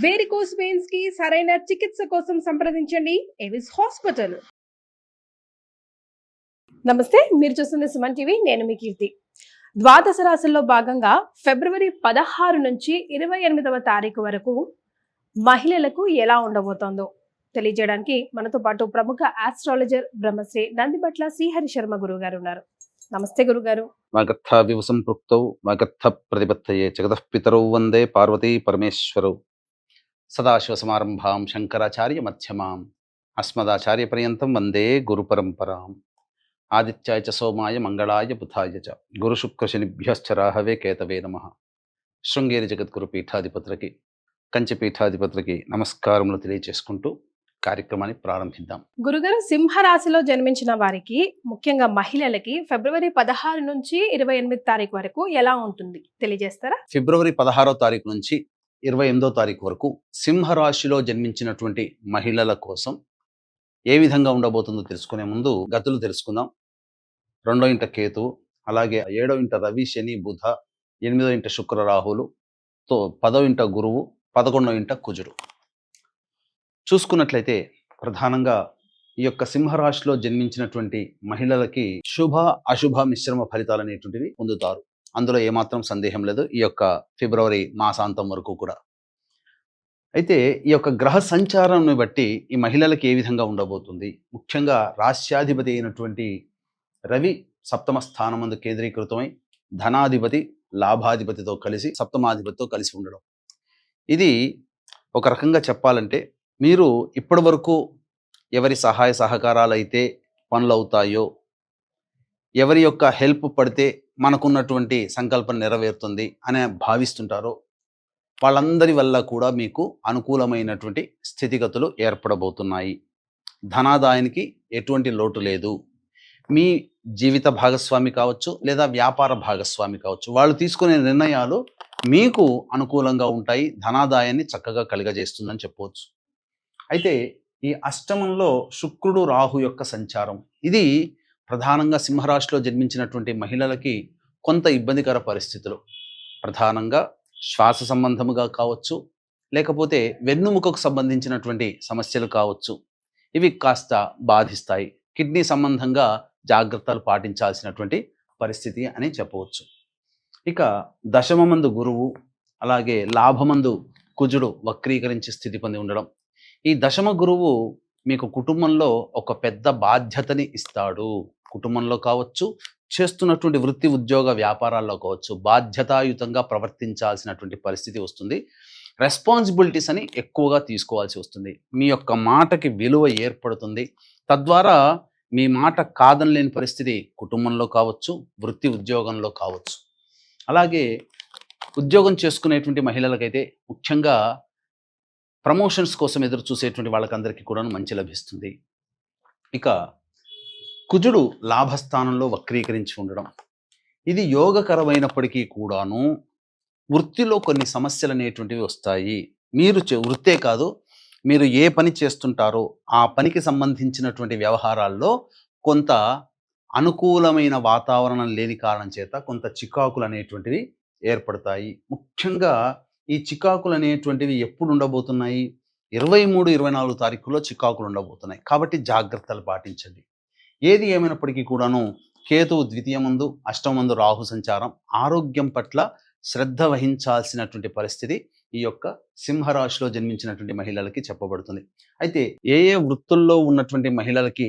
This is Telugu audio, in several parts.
వేరికోస్ వెయిన్స్ కి సరైన చికిత్స కోసం సంప్రదించండి ఎవిస్ హాస్పిటల్. నమస్తే, మీరు చూస్తున్న సుమన్ టీవీ. నేను మీ కీర్తి. ద్వాదశ రాశుల్లో భాగంగా ఫిబ్రవరి 16 నుంచి 28వ తారీఖు వరకు మహిళలకు ఎలా ఉండబోతోందో తెలియజేయడానికి మనతో పాటు ప్రముఖ ఆస్ట్రాలజర్ బ్రహ్మశ్రీ నందిబట్ల శ్రీహరి శర్మ గురువు గారు ఉన్నారు. నమస్తే గురుగారు. వాగర్థావివ సంపృక్తౌ వాగర్థ ప్రతిపత్తయే జగతః పితరౌ వందే పార్వతీ పరమేశ్వరౌ. సదాశివ సమారంభాం శంకరాచార్య మధ్యమాం అస్మదాచార్య పర్యంతం వందే గురు పరంపరాం. ఆదిత్యాయ చ సోమాయ మంగళాయ బుధాయ చ గురు శుక్ర శనిభ్యశ్చ రాహవే కేతవే నమః. శృంగేరి జగద్గురు పీఠాధిపతులకి, కంచి పీఠాధిపతులకి నమస్కారములు తెలియచేసుకుంటూ కార్యక్రమాన్ని ప్రారంభిద్దాం. గురుగారు, సింహరాశిలో జన్మించిన వారికి, ముఖ్యంగా మహిళలకి ఫిబ్రవరి 16 నుంచి 28 తారీఖు వరకు ఎలా ఉంటుంది తెలియజేస్తారా? ఫిబ్రవరి 16వ తారీఖు నుంచి 28వ తారీఖు వరకు సింహరాశిలో జన్మించినటువంటి మహిళల కోసం ఏ విధంగా ఉండబోతుందో తెలుసుకునే ముందు గతులు తెలుసుకుందాం. 2వ ఇంట కేతు, అలాగే 7వ ఇంట రవి శని బుధ, 8వ ఇంట శుక్ర రాహులు, 10వ ఇంట గురువు, 11వ ఇంట కుజుడు. చూసుకున్నట్లయితే ప్రధానంగా ఈ యొక్క సింహరాశిలో జన్మించినటువంటి మహిళలకి శుభ అశుభ మిశ్రమ ఫలితాలు అనేటువంటివి పొందుతారు. అందులో ఏమాత్రం సందేహం లేదు, ఈ యొక్క ఫిబ్రవరి మాసాంతం వరకు కూడా. అయితే ఈ యొక్క గ్రహ సంచారాన్ని బట్టి ఈ మహిళలకి ఏ విధంగా ఉండబోతుంది, ముఖ్యంగా రాశ్యాధిపతి అయినటువంటి రవి సప్తమ స్థానమందు కేంద్రీకృతమై ధనాధిపతి లాభాధిపతితో కలిసి సప్తమాధిపతితో కలిసి ఉండడం. ఇది ఒక రకంగా చెప్పాలంటే, మీరు ఇప్పటి వరకు ఎవరి సహాయ సహకారాలు అయితే పనులు అవుతాయో, ఎవరి యొక్క హెల్ప్ పడితే మనకున్నటువంటి సంకల్పం నెరవేరుతుంది అని భావిస్తుంటారో, వాళ్ళందరి వల్ల కూడా మీకు అనుకూలమైనటువంటి స్థితిగతులు ఏర్పడబోతున్నాయి. ధనాదాయానికి ఎటువంటి లోటు లేదు. మీ జీవిత భాగస్వామి కావచ్చు, లేదా వ్యాపార భాగస్వామి కావచ్చు, వాళ్ళు తీసుకునే నిర్ణయాలు మీకు అనుకూలంగా ఉంటాయి. ధనాదాయాన్ని చక్కగా కలుగజేస్తుందని చెప్పవచ్చు. అయితే ఈ అష్టమంలో శుక్రుడు రాహు యొక్క సంచారం, ఇది ప్రధానంగా సింహరాశిలో జన్మించినటువంటి మహిళలకి కొంత ఇబ్బందికర పరిస్థితులు, ప్రధానంగా శ్వాస సంబంధముగా కావచ్చు, లేకపోతే వెన్నుముకకు సంబంధించినటువంటి సమస్యలు కావచ్చు, ఇవి కాస్త బాధిస్తాయి. కిడ్నీ సంబంధంగా జాగ్రత్తలు పాటించాల్సినటువంటి పరిస్థితి అని చెప్పవచ్చు. ఇక దశమమందు గురువు, అలాగే లాభమందు కుజుడు వక్రీకరించి స్థితి పొంది ఉండడం. ఈ దశమ గురువు మీకు కుటుంబంలో ఒక పెద్ద బాధ్యతని ఇస్తాడు. కుటుంబంలో కావచ్చు, చేస్తున్నటువంటి వృత్తి ఉద్యోగ వ్యాపారాల్లో కావచ్చు, బాధ్యతాయుతంగా ప్రవర్తించాల్సినటువంటి పరిస్థితి వస్తుంది. రెస్పాన్సిబిలిటీస్ అని ఎక్కువగా తీసుకోవాల్సి వస్తుంది. మీ యొక్క మాటకి విలువ ఏర్పడుతుంది. తద్వారా మీ మాట కాదనలేని పరిస్థితి కుటుంబంలో కావచ్చు, వృత్తి ఉద్యోగంలో కావచ్చు. అలాగే ఉద్యోగం చేసుకునేటువంటి మహిళలకైతే ముఖ్యంగా ప్రమోషన్స్ కోసం ఎదురు చూసేటువంటి వాళ్ళకందరికీ కూడా మంచి లభిస్తుంది. ఇక కుజుడు లాభస్థానంలో వక్రీకరించి ఉండడం, ఇది యోగకరమైనప్పటికీ కూడాను వృత్తిలో కొన్ని సమస్యలు అనేటువంటివి వస్తాయి. మీరు వృత్తే కాదు, మీరు ఏ పని చేస్తుంటారో ఆ పనికి సంబంధించినటువంటి వ్యవహారాల్లో కొంత అనుకూలమైన వాతావరణం లేని కారణం చేత కొంత చికాకులు అనేటువంటివి ఏర్పడతాయి. ముఖ్యంగా ఈ చికాకులు అనేటువంటివి ఎప్పుడు ఉండబోతున్నాయి? 23, 24 తారీఖులో చికాకులు ఉండబోతున్నాయి. కాబట్టి జాగ్రత్తలు పాటించండి. ఏది ఏమైనప్పటికీ కూడాను కేతువు ద్వితీయమందు, అష్టమందు రాహు సంచారం, ఆరోగ్యం పట్ల శ్రద్ధ వహించాల్సినటువంటి పరిస్థితి ఈ యొక్క సింహరాశిలో జన్మించినటువంటి మహిళలకి చెప్పబడుతుంది. అయితే ఏ ఏ వృత్తుల్లో ఉన్నటువంటి మహిళలకి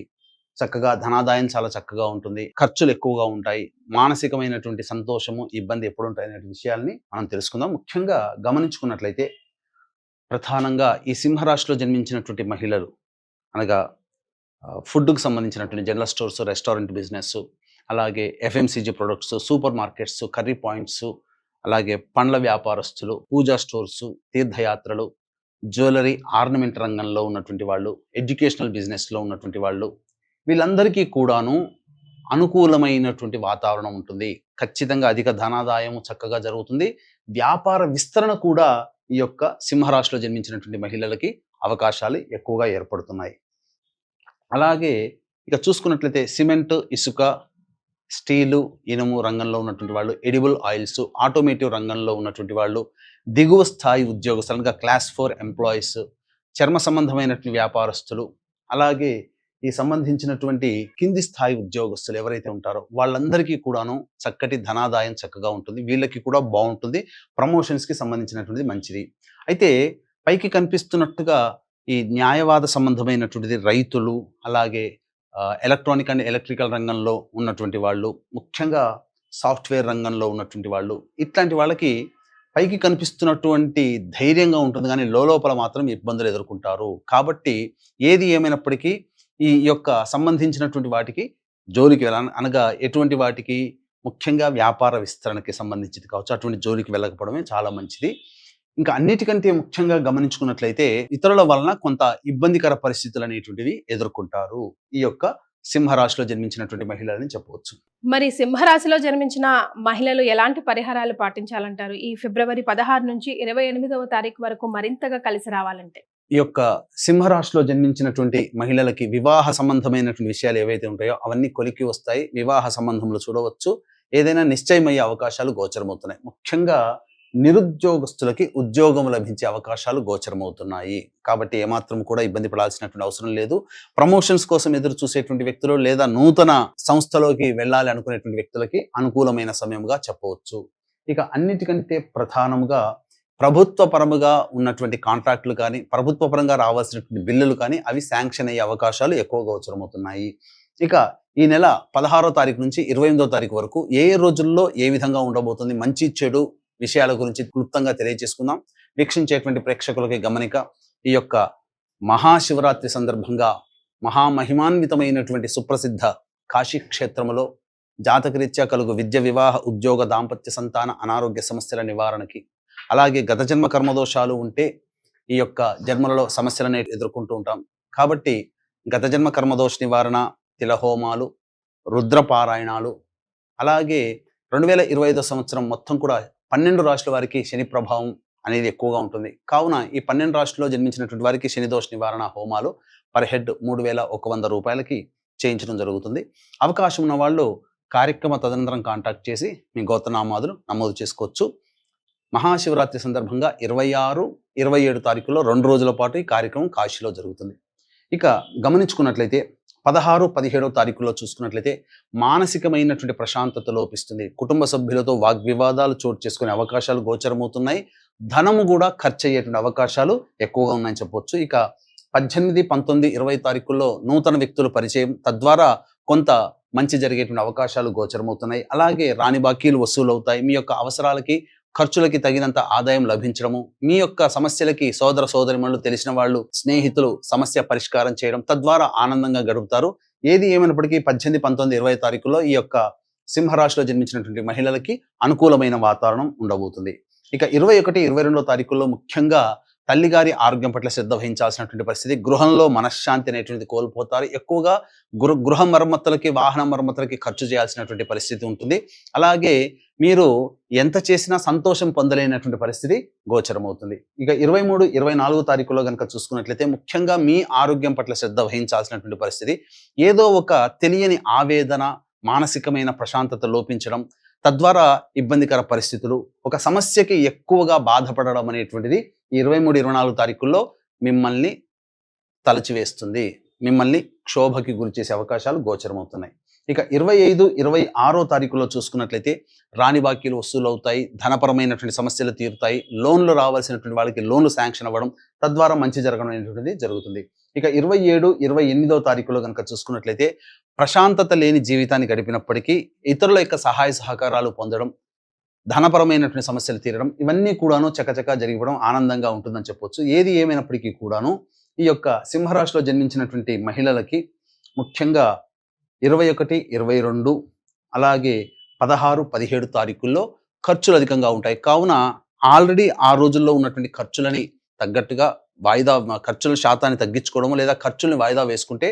చక్కగా ధనాదాయం చాలా చక్కగా ఉంటుంది, ఖర్చులు ఎక్కువగా ఉంటాయి, మానసికమైనటువంటి సంతోషము ఇబ్బంది ఎప్పుడు ఉంటాయి అనే విషయాల్ని మనం తెలుసుకుందాం. ముఖ్యంగా గమనించుకున్నట్లయితే ప్రధానంగా ఈ సింహరాశిలో జన్మించినటువంటి మహిళలు అనగా ఫుడ్కు సంబంధించినటువంటి జనరల్ స్టోర్స్, రెస్టారెంట్ బిజినెస్, అలాగే FMCG products, super markets, curry points, అలాగే పండ్ల వ్యాపారస్తులు, పూజా స్టోర్స్, తీర్థయాత్రలు, జ్యువెలరీ ఆర్నమెంట్ రంగంలో ఉన్నటువంటి వాళ్ళు, ఎడ్యుకేషనల్ బిజినెస్లో ఉన్నటువంటి వాళ్ళు, వీళ్ళందరికీ కూడాను అనుకూలమైనటువంటి వాతావరణం ఉంటుంది. ఖచ్చితంగా అధిక ధనాదాయం చక్కగా జరుగుతుంది. వ్యాపార విస్తరణ కూడా ఈ యొక్క సింహరాశిలో జన్మించినటువంటి మహిళలకి అవకాశాలు ఎక్కువగా ఏర్పడుతున్నాయి. అలాగే ఇక చూసుకున్నట్లయితే సిమెంట్, ఇసుక, స్టీలు, ఇనుము రంగంలో ఉన్నటువంటి వాళ్ళు, ఎడిబుల్ ఆయిల్స్, ఆటోమేటివ్ రంగంలో ఉన్నటువంటి వాళ్ళు, దిగువ స్థాయి ఉద్యోగస్తులు అనగా క్లాస్ 4 ఎంప్లాయీస్, చర్మ సంబంధమైనటువంటి వ్యాపారస్తులు, అలాగే ఈ సంబంధించినటువంటి కింది స్థాయి ఉద్యోగస్తులు ఎవరైతే ఉంటారో వాళ్ళందరికీ కూడాను చక్కటి ధనాదాయం చక్కగా ఉంటుంది. వీళ్ళకి కూడా బాగుంటుంది. ప్రమోషన్స్కి సంబంధించినటువంటిది మంచిది. అయితే పైకి కనిపిస్తున్నట్టుగా ఈ న్యాయవాద సంబంధమైనటువంటిది రైతులు, అలాగే ఎలక్ట్రానిక్ అండ్ ఎలక్ట్రికల్ రంగంలో ఉన్నటువంటి వాళ్ళు, ముఖ్యంగా సాఫ్ట్వేర్ రంగంలో ఉన్నటువంటి వాళ్ళు, ఇట్లాంటి వాళ్ళకి పైకి కనిపిస్తున్నటువంటి ధైర్యంగా ఉంటుంది, కానీ లోపల మాత్రం ఇబ్బందులు ఎదుర్కొంటారు. కాబట్టి ఏది ఏమైనప్పటికీ ఈ యొక్క సంబంధించినటువంటి వాటికి జోలికి అనగా ఎటువంటి వాటికి, ముఖ్యంగా వ్యాపార విస్తరణకి సంబంధించింది కావచ్చు, అటువంటి జోలికి వెళ్ళకపోవడమే చాలా మంచిది. ఇంకా అన్నిటికంటే ముఖ్యంగా గమనించుకున్నట్లయితే ఇతరుల వలన కొంత ఇబ్బందికర పరిస్థితులు అనేటువంటివి ఎదుర్కొంటారు ఈ యొక్క సింహరాశిలో జన్మించినటువంటి మహిళలని చెప్పవచ్చు. మరి సింహరాశిలో జన్మించిన మహిళలు ఎలాంటి పరిహారాలు పాటించాలంటారు ఈ ఫిబ్రవరి 16 నుంచి 28వ తారీఖు వరకు మరింతగా కలిసి రావాలంటే? ఈ యొక్క సింహరాశిలో జన్మించినటువంటి మహిళలకి వివాహ సంబంధమైనటువంటి విషయాలు ఏవైతే ఉంటాయో అవన్నీ కొలికి వస్తాయి. వివాహ సంబంధంలో చూడవచ్చు. ఏదైనా నిశ్చయమయ్యే అవకాశాలు గోచరమవుతున్నాయి. ముఖ్యంగా నిరుద్యోగస్తులకి ఉద్యోగం లభించే అవకాశాలు గోచరమవుతున్నాయి. కాబట్టి ఏమాత్రం కూడా ఇబ్బంది పడాల్సినటువంటి అవసరం లేదు. ప్రమోషన్స్ కోసం ఎదురు చూసేటువంటి వ్యక్తులు, లేదా నూతన సంస్థలోకి వెళ్ళాలి అనుకునేటువంటి వ్యక్తులకి అనుకూలమైన సమయంగా చెప్పవచ్చు. ఇక అన్నిటికంటే ప్రధానంగా ప్రభుత్వ పరముగా ఉన్నటువంటి కాంట్రాక్టులు కానీ, ప్రభుత్వ పరంగా రావాల్సినటువంటి బిల్లులు కానీ అవి శాంక్షన్ అయ్యే అవకాశాలు ఎక్కువగా గోచరమవుతున్నాయి. ఇక ఈ నెల 16వ తారీఖు నుంచి 28వ తారీఖు వరకు ఏ రోజుల్లో ఏ విధంగా ఉండబోతుంది, మంచి చెడు విషయాల గురించి క్లుప్తంగా తెలియజేసుకుందాం. వీక్షించేటువంటి ప్రేక్షకులకి గమనిక, ఈ యొక్క మహాశివరాత్రి సందర్భంగా మహామహిమాన్వితమైనటువంటి సుప్రసిద్ధ కాశీ క్షేత్రములో జాతకరీత్యా కలుగు విద్య, వివాహ, ఉద్యోగ, దాంపత్య, సంతాన, అనారోగ్య సమస్యల నివారణకి, అలాగే గత జన్మ కర్మదోషాలు ఉంటే ఈ యొక్క జన్మలలో సమస్యలను ఎదుర్కొంటూ ఉంటాం. కాబట్టి గత జన్మ కర్మదోష నివారణ, తిలహోమాలు, రుద్రపారాయణాలు, అలాగే 2025 సంవత్సరం మొత్తం కూడా 12 రాశుల వారికి శని ప్రభావం అనేది ఎక్కువగా ఉంటుంది. కావున ఈ 12 రాశుల్లో జన్మించినటువంటి వారికి శని దోష నివారణ హోమాలు పర్ హెడ్ 3,100 రూపాయలకి చేయించడం జరుగుతుంది. అవకాశం ఉన్న వాళ్ళు కార్యక్రమ తదనంతరం కాంటాక్ట్ చేసి మీ గోత్రనామాదులు నమోదు చేసుకోవచ్చు. మహాశివరాత్రి సందర్భంగా 26, 27 తారీఖుల్లో 2 రోజుల పాటు ఈ కార్యక్రమం కాశీలో జరుగుతుంది. ఇక గమనించుకున్నట్లయితే 16, 17వ తారీఖుల్లో చూసుకున్నట్లయితే మానసికమైనటువంటి ప్రశాంతత లోపిస్తుంది. కుటుంబ సభ్యులతో వాగ్వివాదాలు చోటు చేసుకునే అవకాశాలు గోచరమవుతున్నాయి. ధనము కూడా ఖర్చు అయ్యేటువంటి అవకాశాలు ఎక్కువగా ఉన్నాయని చెప్పవచ్చు. ఇక 18, 19, 20 తారీఖుల్లో నూతన వ్యక్తుల పరిచయం, తద్వారా కొంత మంచి జరిగేటువంటి అవకాశాలు గోచరమవుతున్నాయి. అలాగే రాని బాకీలు వసూలు అవుతాయి. మీ యొక్క అవసరాలకి, ఖర్చులకి తగినంత ఆదాయం లభించడము, మీ యొక్క సమస్యలకి సోదర సోదరిమణులు, తెలిసిన వాళ్ళు, స్నేహితులు సమస్య పరిష్కారం చేయడం, తద్వారా ఆనందంగా గడుపుతారు. ఏది ఏమైనప్పటికీ 18, 19, 20 తారీఖుల్లో ఈ యొక్క సింహరాశిలో జన్మించినటువంటి మహిళలకి అనుకూలమైన వాతావరణం ఉండబోతుంది. ఇక 21, 22వ తారీఖుల్లో ముఖ్యంగా తల్లిగారి ఆరోగ్యం పట్ల శ్రద్ధ వహించాల్సినటువంటి పరిస్థితి. గృహంలో మనశ్శాంతి అనేటువంటిది కోల్పోతారు. ఎక్కువగా గృహ మరమ్మతులకి, వాహన మరమ్మతులకి ఖర్చు చేయాల్సినటువంటి పరిస్థితి ఉంటుంది. అలాగే మీరు ఎంత చేసినా సంతోషం పొందలేనటువంటి పరిస్థితి గోచరమవుతుంది. ఇక 23, 24 తారీఖులో కనుక చూసుకున్నట్లయితే ముఖ్యంగా మీ ఆరోగ్యం పట్ల శ్రద్ధ వహించాల్సినటువంటి పరిస్థితి. ఏదో ఒక తెలియని ఆవేదన, మానసికమైన ప్రశాంతత లోపించడం, తద్వారా ఇబ్బందికర పరిస్థితులు, ఒక సమస్యకి ఎక్కువగా బాధపడడం అనేటువంటిది 23, 24 తారీఖుల్లో మిమ్మల్ని తలచివేస్తుంది. మిమ్మల్ని క్షోభకి గురి చేసే అవకాశాలు గోచరమవుతున్నాయి. ఇక 25, 26వ తారీఖులో చూసుకున్నట్లయితే రాని బాకీలు వసూలు అవుతాయి. ధనపరమైనటువంటి సమస్యలు తీరుతాయి. లోన్లు రావాల్సినటువంటి వాళ్ళకి లోన్లు శాంక్షన్ అవ్వడం, తద్వారా మంచి జరగడం అనేటువంటిది జరుగుతుంది. ఇక 27, 28వ తారీఖులో కనుక చూసుకున్నట్లయితే ప్రశాంతత లేని జీవితాన్ని గడిపినప్పటికీ ఇతరుల యొక్క సహాయ సహకారాలు పొందడం, ధనపరమైనటువంటి సమస్యలు తీరడం, ఇవన్నీ కూడాను చకచకా జరిగిపోవడం ఆనందంగా ఉంటుందని చెప్పొచ్చు. ఏది ఏమైనప్పటికీ కూడాను ఈ యొక్క సింహరాశిలో జన్మించినటువంటి మహిళలకి ముఖ్యంగా 21, 22, అలాగే 16, 17 తారీఖుల్లో ఖర్చులు అధికంగా ఉంటాయి. కావున ఆల్రెడీ ఆ రోజుల్లో ఉన్నటువంటి ఖర్చులని తగ్గట్టుగా ఖర్చుల శాతాన్ని తగ్గించుకోవడము, లేదా ఖర్చుల్ని వాయిదా వేసుకుంటే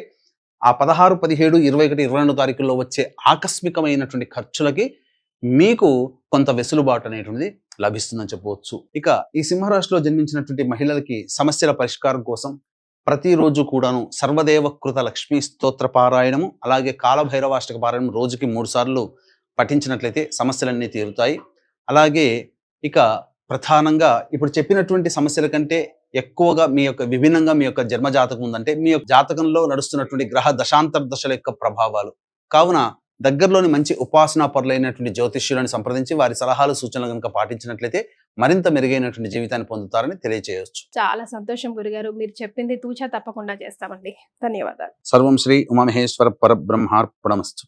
ఆ 16, 17, 21, 22 తారీఖుల్లో వచ్చే ఆకస్మికమైనటువంటి ఖర్చులకి మీకు కొంత వెసులుబాటు అనేటువంటిది లభిస్తుందని చెప్పవచ్చు. ఇక ఈ సింహరాశిలో జన్మించినటువంటి మహిళలకి సమస్యల పరిష్కారం కోసం ప్రతిరోజు కూడాను సర్వదేవకృత లక్ష్మీ స్తోత్ర పారాయణము అలాగే కాలభైరవాష్టక పారాయణం రోజుకి 3 సార్లు పఠించినట్లయితే సమస్యలన్నీ తీరుతాయి. అలాగే ఇక ప్రధానంగా ఇప్పుడు చెప్పినటువంటి సమస్యల కంటే ఎక్కువగా మీ యొక్క విభిన్నంగా మీ యొక్క జన్మ జాతకం ఉందంటే మీ యొక్క జాతకంలో నడుస్తున్నటువంటి గ్రహ దశాంతర దశల యొక్క ప్రభావాలు. కావున దగ్గరలోని మంచి ఉపాసనా పరులైనటువంటి జ్యోతిష్యులను సంప్రదించి వారి సలహాలు సూచనలు కనుక పాటించినట్లయితే మరింత మెరుగైనటువంటి జీవితాన్ని పొందుతారని తెలియజేయవచ్చు. చాలా సంతోషం గురుగారు, మీరు చెప్పింది తూచా తప్పకుండా చేస్తామండి. ధన్యవాదాలు. సర్వం శ్రీ ఉమామహేశ్వర పరబ్రహ్మార్పణమస్తు.